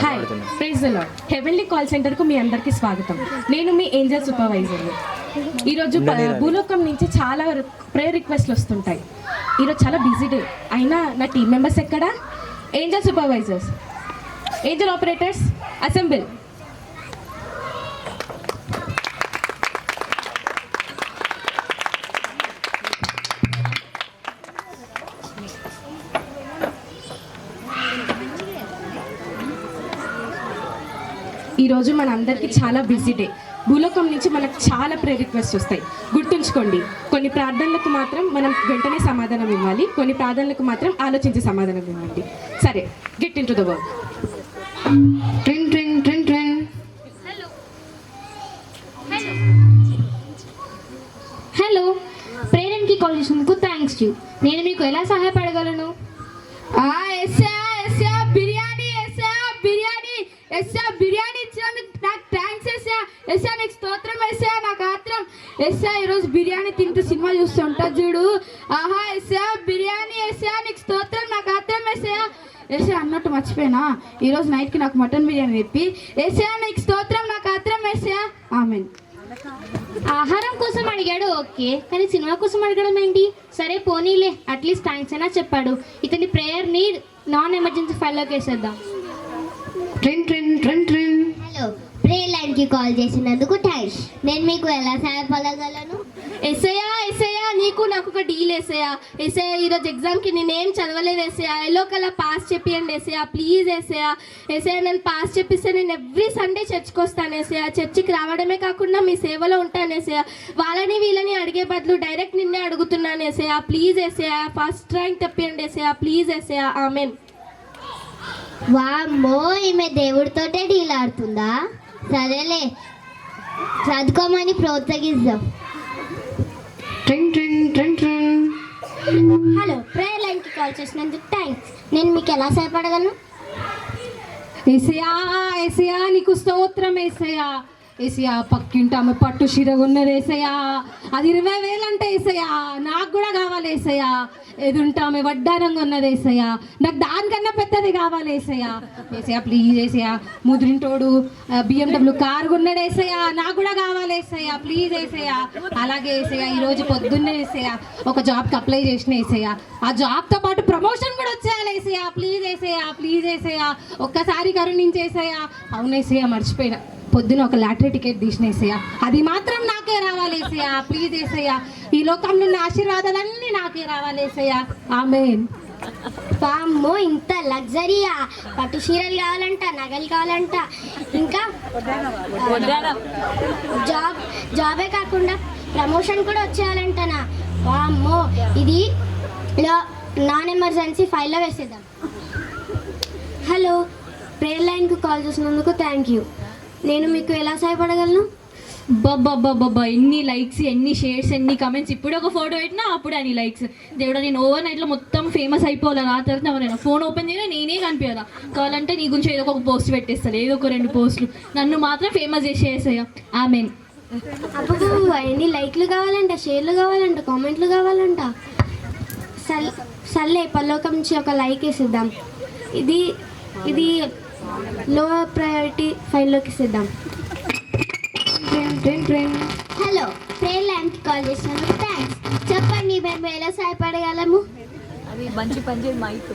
Hi, praise the Lord. Heavenly call సెంటర్కు మీ అందరికీ స్వాగతం. నేను మీ ఏంజల్ సూపర్వైజర్ని. ఈరోజు భూలోకం నుంచి చాలా ప్రేయర్ రిక్వెస్ట్లు వస్తుంటాయి. ఈరోజు చాలా బిజీ డే అయినా నా టీం మెంబర్స్ ఎక్కడ? Angel supervisors, Angel operators, assemble. ఈరోజు మన అందరికీ చాలా బిజీ డే. భూలోకం నుంచి మనకు చాలా ప్రేయర్ రిక్వెస్ట్ వస్తాయి. గుర్తుంచుకోండి, కొన్ని ప్రార్థనలకు మాత్రం మనం వెంటనే సమాధానం ఇవ్వాలి, కొన్ని ప్రార్థనలకు మాత్రం ఆలోచించి సమాధానం ఇవ్వండి. సరే, get in to the work. ట్రిన్ ట్రిన్ ట్రిన్ ట్రిన్. హలో, ప్రేరణకి కాల్ చేసినందుకు థ్యాంక్స్ యూ. నేను మీకు ఎలా సహాయపడగలను? బిర్యానీ ఇచ్చినందుకు నాకు థ్యాంక్స్ ఎస్సా. నీకు స్తోత్రం ఎస్సా. నాకు ఆత్రం ఎస్సా. ఈరోజు బిర్యానీ తింటూ సినిమా చూస్తూ ఉంటా చూడు. ఆహా ఎస్సా, బిర్యానీ ఎస్సా. నీకు స్తోత్రం, నాకు ఆత్రం ఎస్సా. ఎస్సా అన్నట్టు మర్చిపోయినా, ఈరోజు నైట్కి నాకు మటన్ బిర్యానీ చెప్పి ఎస్సా. నీకు స్తోత్రం, నాకు ఆత్రం ఎస్సా. ఆమెన్. ఆహారం కోసం అడిగాడు ఓకే, కానీ సినిమా కోసం అడగడం ఏంటి? సరే పోనీలే, అట్లీస్ట్ థ్యాంక్స్ అయినా చెప్పాడు. ఇతని ప్రేయర్ని నాన్ ఎమర్జెన్సీ ఫైల్లోకి వేసేద్దాం. ట్రిన్ ట్రిన్ ట్రిన్ ట్రిన్. హలో, ప్రేయర్ లైన్కి కాల్ చేసినందుకు థ్యాంక్స్. నేను మీకు ఎలా సహాయపడగలను? ఎస్ఐయా నీకు నాకు ఒక డీల్ ఎస్ఐయా. ఈరోజు ఎగ్జామ్కి నేనేం చదవలేదు ఎస్ఐయా. ఎల్లో కలర్ పాస్ చెప్పియండి ఎస్ఐయా, ప్లీజ్ ఎస్ఐయా. నేను పాస్ చెప్పిస్తే నేను ఎవ్రీ సండే చర్చ్కి వస్తాను ఎస్ఐయా. చర్చికి రావడమే కాకుండా మీ సేవలో ఉంటాను ఎస్ఐయా. వాళ్ళని వీళ్ళని అడిగే బదులు డైరెక్ట్ నిన్నే అడుగుతున్నాను ఎస్ఐయా. ప్లీజ్ ఎస్ఐయా, ఫస్ట్ ర్యాంక్ తెప్పియండి ఎస్ఐయా, ప్లీజ్ ఎస్ఐయా. ఆమెన్. వామ్మో, ఈమె దేవుడితోటే డీల్ ఆడుతుందా? సరేలే, చదువుకోమని ప్రోత్సహిద్దాం. ట్రిన్ ట్రిన్ ట్రిన్ ట్రిన్. హలో, ప్రేయర్ లైన్కి కాల్ చేసినందుకు థ్యాంక్స్. నేను మీకు ఎలా సహాయపడగలను? ఏసయా నీకు స్తోత్రం ఏసయా. పక్కింటి ఆమె పట్టు చీర ఉన్నది ఏసయా, అది 20,000 అంటే ఏసయా. నాకు కూడా కావాలి ఏసయా. ఎదుంటే ఆమె వడ్డారంగా ఉన్నది ఏసయా, నాకు దానికన్నా పెద్దది కావాలి ఏసయా. ప్లీజ్ ఏసయా. ముదిరింటోడు BMW కారు కొన్నాడు ఏసయా, నాకు కూడా కావాలి ఏసయా. ప్లీజ్ ఏసయా. అలాగే ఏసయా, ఈరోజు పొద్దున్నే ఏసయా ఒక జాబ్కి అప్లై చేసిన ఏసయా, ఆ జాబ్తో పాటు ప్రమోషన్ కూడా వచ్చేయాలి ఏసయా. ప్లీజ్ ఏసయా. ఒక్కసారి కరుణించేసయా. అవును ఏసయా, మర్చిపోయినా, పొద్దున ఒక లాటరీ టికెట్ తీసినేసయ్యా, అది మాత్రం నాకే రావాలేసయ్యా. ప్లీజ్ ఏసయ్యా. ఈ లోకంలో ఉన్న ఆశీర్వాదాలన్నీ నాకే రావాలేసయ్యా. ఆమేన్. వామ్మో, ఇంత లగ్జరీయా? పట్టు చీరలు కావాలంట, నగలు కావాలంట, ఇంకా జాబే కాకుండా ప్రమోషన్ కూడా వచ్చేయాలంటనా? వామ్మో, ఇది నాన్ ఎమర్జెన్సీ ఫైల్లో వేసేద్దాం. హలో, ప్రేయర్ లైన్కి కాల్ చేసినందుకు థ్యాంక్ యూ. నేను మీకు ఎలా సహాయపడగలను? బాబా, ఎన్ని లైక్స్, ఎన్ని షేర్స్, ఎన్ని కమెంట్స్. ఇప్పుడు ఒక ఫోటో పెట్టినా అప్పుడు అన్ని లైక్స్. దేవుడా, నేను ఓవర్ నైట్లో మొత్తం ఫేమస్ అయిపోవాలి. ఆ తర్వాత నేను ఫోన్ ఓపెన్ చేయగా నేనే కనిపించాలా. కావాలంటే నీ గురించి ఏదో ఒక పోస్ట్ పెట్టేస్తాను, ఏదో ఒక 2 పోస్టులు. నన్ను మాత్రం ఫేమస్ చేసేసాయా. ఆమెన్. అప్పుడు ఎన్ని లైక్లు కావాలంట, షేర్లు కావాలంట, కామెంట్లు కావాలంట. సర్లే, పరలోకం నుంచి ఒక లైక్ వేసేద్దాం. ఇది లో ప్రయారిటీ ఫైల్లోకి ఇద్దాం. హలో, ప్రేయర్ లైన్కి కాల్ చేసినందుకు థ్యాంక్స్. చెప్పండి, మేము ఎలా సహాయపడగలము? అది మంచి పని మైక్.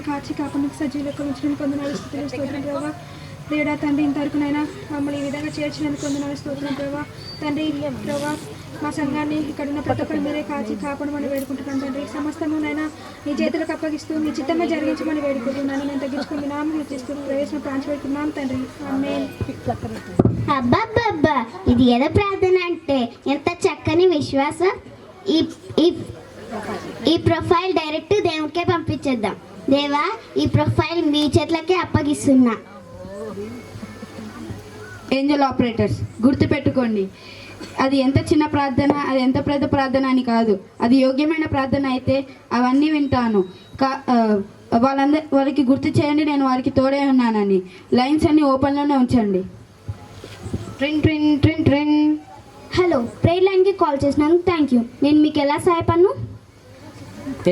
కాచి కాకుండా సజీవులకు ఉంచిన కొందరు స్తోత్రం ప్రభావ. దేవుడా తండ్రి, ఇంతవరకునైనా మమ్మల్ని ఈ విధంగా చేర్చినందుకు కొందరు స్తోత్రం ప్రభావ. తండ్రి ప్రభావ, మా సంఘాన్ని ఇక్కడ ఉన్న ప్రతి ఒక్కరు మీరే కాచి కాపాడమని వేడుకుంటున్నాను తండ్రి. సమస్తమునైనా నీ చేతులకు అప్పగిస్తూ నీ చిత్తంగా జరిగించమని వేడుకుంటున్నాను. నేను తగ్గించుకుంటున్నాము, హెచ్చిస్తూ ప్రవేశం ప్రాంచబెడుతున్నాం తండ్రి. ఆమేన్. అబ్బబ్బబ్బా, ఇది ఏదో ప్రార్థన అంటే ఎంత చక్కని విశ్వాసం. ఈ ప్రొఫైల్ డైరెక్ట్ దేవుడికే పంపించేద్దాం. దేవా, ఈ ప్రొఫైల్ మీ చేతులకే అప్పగిస్తున్నా. ఏంజల్ ఆపరేటర్స్, గుర్తుపెట్టుకోండి, అది ఎంత చిన్న ప్రార్థన, అది ఎంత పెద్ద ప్రార్థన అని కాదు. అది యోగ్యమైన ప్రార్థన అయితే అవన్నీ వింటాను. వాళ్ళకి గుర్తు చేయండి నేను వారికి తోడే ఉన్నానని. లైన్స్ అన్ని ఓపెన్లోనే ఉంచండి. ట్రిన్ ట్రిన్ ట్రిన్ ట్రిన్. హలో, ప్రేయర్ లైన్కి కాల్ చేసినందుకు థ్యాంక్ యూ. నేను మీకు ఎలా సహాయపడను?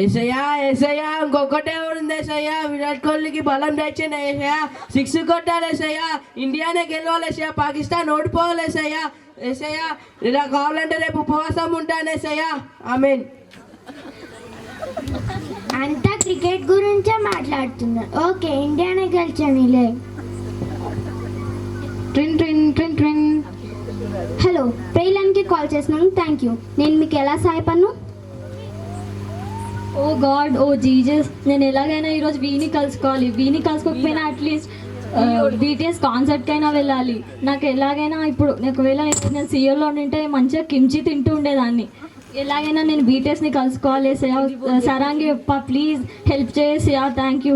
ఏసయ్యా ఏసయ్యా ఇంకొకటే ఉంది ఏసయ్యా, విరాట్ కోహ్లీకి బలం తెచ్చింది ఏసయ్యా, 6 కొట్టాలి ఏసయ్యా, ఇండియానే గెలవాలి ఏసయ్యా, పాకిస్తాన్ ఓడిపోవాలి ఏసయ్యా. ఏసయ్యా ఇలా కావాలంటే రేపు ఉపవాసం ఉంటాను ఏసయ్యా. ఆమేన్. అంతా క్రికెట్ గురించే మాట్లాడుతున్నారు. ఓకే, ఇండియానే గెలిచానులే. ట్రిన్ ట్రిన్ ట్రిన్ ట్రిన్. హలో, ప్రేయర్ లైన్కి కాల్ చేసినందుకు థ్యాంక్ యూ. నేను మీకు ఎలా సహాయపడను? ఓ గాడ్, ఓ జీజస్, నేను ఎలాగైనా ఈరోజు వీని కలుసుకోవాలి. వీని కలుసుకోకపోయినా అట్లీస్ట్ బీటీఎస్ కాన్సర్ట్కి అయినా వెళ్ళాలి. నాకు ఎలాగైనా ఇప్పుడు ఒకవేళ నేను సియోలో ఉంటే మంచిగా కిమ్చి తింటూ ఉండేదాన్ని. ఎలాగైనా నేను బీటీఎస్ని కలుసుకోవాలి. సరాంగి ప్లీజ్ హెల్ప్ చేసి, థ్యాంక్ యూ.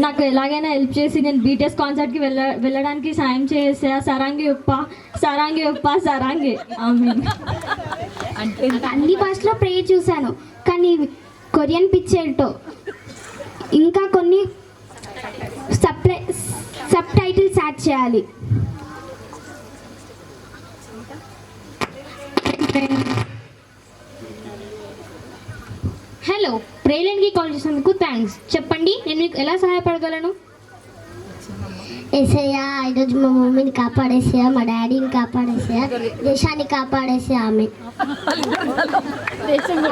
నాకు ఎలాగైనా హెల్ప్ చేసి నేను బీటీఎస్ కాన్సర్ట్కి వెళ్ళడానికి సాయం చేసా. సరాంగి సరాంగి సరాంగి. ఆమేన్. అన్ని భాషలో ప్రేయర్ చూశాను, కానీ కొరియన్ పిక్చర్తో ఇంకా కొన్ని సబ్ టైటిల్స్ యాడ్ చేయాలి. హలో, ప్రేయర్ లైన్కి కాల్ చేసినందుకు థ్యాంక్స్. చెప్పండి, నేను మీకు ఎలా సహాయపడగలను? ఏసయ్యా, ఈరోజు మా మమ్మీని కాపాడేసా, మా డాడీని కాపాడేసా, దేశాన్ని కాపాడేసా. ఆమె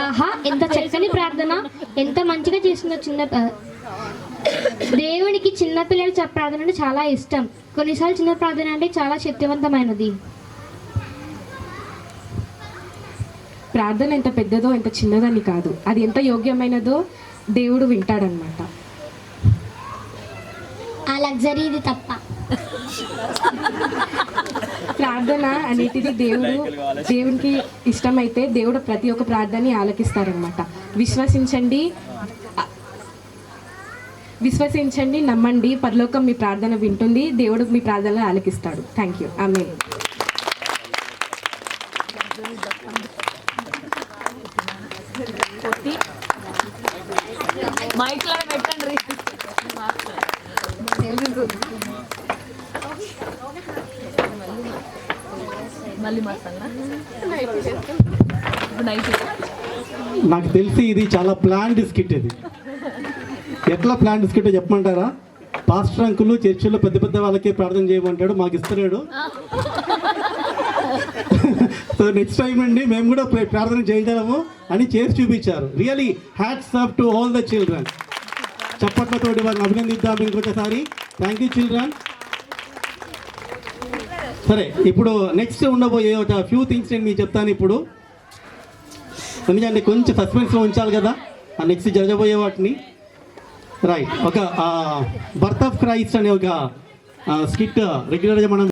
ఆహా, ఎంత చక్కని ప్రార్థన, ఎంత మంచిగా చేసిందో. దేవునికి చిన్న పిల్లలు ప్రార్థన అంటే చాలా ఇష్టం. కొన్నిసార్లు చిన్న ప్రార్థన అంటే చాలా శక్తివంతమైనది. ప్రార్థన ఎంత పెద్దదో ఎంత చిన్నదని కాదు, అది ఎంత యోగ్యమైనదో దేవుడు వింటాడనమాట. ఆ లగ్జరీ ఇది తప్ప. ప్రార్థన అనేటిది దేవునికి ఇష్టమైతే దేవుడు ప్రతి ఒక్క ప్రార్థనని ఆలకిస్తారనమాట. విశ్వసించండి, నమ్మండి, పరలోకం మీ ప్రార్థన వింటుంది, దేవుడు మీ ప్రార్థనలు ఆలకిస్తాడు. Thank you. ఆమేన్. మైక్ లో పెట్టండి. మళ్ళీ నాకు తెలిసి ఇది చాలా ప్లాన్డ్ స్కిట్. ఇది ఎట్లా ప్లాన్డ్ స్కిట్ చెప్పమంటారా? పాస్టర్ అంకులు చర్చిలో పెద్ద పెద్ద వాళ్ళకే ప్రార్థన చేయమంటాడు, మాకు ఇస్తున్నాడు. సో నెక్స్ట్ టైం అండి మేము కూడా ప్రార్థన చేయగలము అని చేసి చూపించారు. Really hats off to all the children. చప్పట్లతోటి వారిని అభినందిద్దాం ఇంకొకసారి. Thank you children. సరే, ఇప్పుడు నెక్స్ట్ ఉండబోయే ఒక ఫ్యూ థింగ్స్ నేను మీకు చెప్తాను ఇప్పుడు. ఎందుకంటే కొంచెం సస్పెన్స్లో ఉంచాలి కదా ఆ నెక్స్ట్ జరగబోయే వాటిని. రైట్, ఒక బర్త్ ఆఫ్ క్రైస్ట్ అనే ఒక స్కిట్ రెగ్యులర్గా మనం